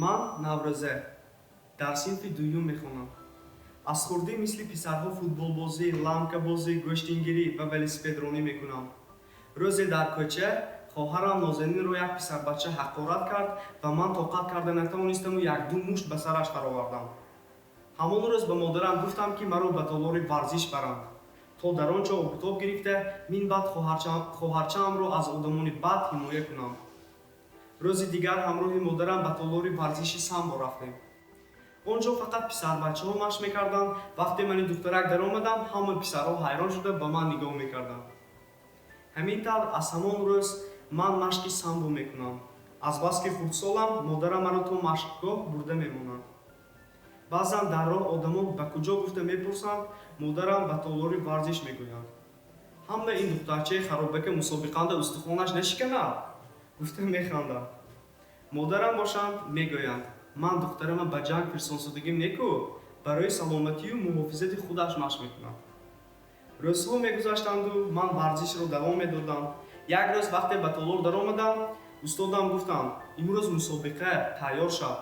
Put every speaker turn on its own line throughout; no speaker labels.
ман Наврӯзе дар синфи дуюм мехонам. Аз хурдӣ мисли писарҳо футболбозӣ, ламкабозӣ, гӯштингирӣ ва велосипедронӣ мекунам. рӯзе дар кӯча хоҳарам Нозанинро як писарбача ҳақорат кард ва ман тоқат карда натавонистаму як-ду мушт ба сараш баровардам. ҳамон рӯз ба модарам гуфтам, ки маро ба толори варзиш баранд, то дар он ҷо обитоб гирифта минбаъд хоҳарчаамро аз одамони бад ҳимоя кунам. рӯзи дигар ҳамроҳи модарам ба толори варзиши самбо рафтем. он ҷо фақат писарбачаҳо машқ мекарданд. вақте мани духтарак даромадам, ҳама писарҳо ҳайрон шуда ба ман нигоҳ мекарданд. ҳамин тавр аз ҳамон рӯз ман машқи самбо мекунам. Азбаски хурдсолам, модарам маро то машқгоҳ бурда мемонад. баъзан дар роҳ одамон ба куҷо гуфта мепурсанд, модарам ба толори варзиш мегӯяд. ҳама ин духтарчаи харобака мусобиқанда устухонаш нашиканад? гуфта механдад. модарам бошанд мегӯянд, ман духтарама ба ҷанг фирсонсудагӣ неку, барои саломатию муҳофизати худаш машқ мекунад. рӯзҳо мегузаштанду ман варзишро давом медодам. як рӯз вақте ба толор даромадам, устодам гуфтанд, имрӯз мусобиқа, тайёр шав.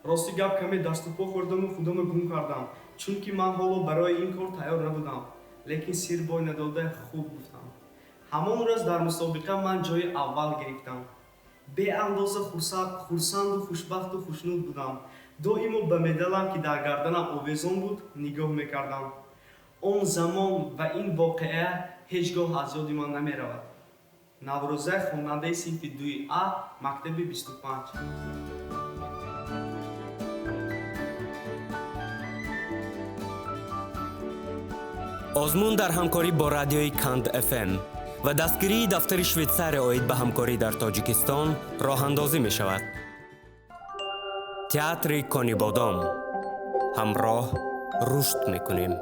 рости гап каме дасту по хӯрдаму худамро гум кардам, чунки ман ҳоло барои ин кор тайёр набудам, лекин сир бой надода хуб гуфтам. ҳамон рӯз дар мусобиқа ман ҷои аввал гирифтам. беандоза хурсанду хушбахту хушнуд будам. доимо ба медалам, ки дар гарданам овезон буд, нигоҳ мекардам. он замон ва ин воқеа ҳеҷ гоҳ аз ёди ман намеравад. Наврӯзе, хонандаи синфи 2А, мактаби 25.
озмун дар ҳамкорӣ бо радиои Канд FM ва дастгирии дафтари Швейтсария оид ба ҳамкорӣ дар Тоҷикистон роҳандозӣ мешавад. театри Конибодом. ҳамроҳ рушд мекунем.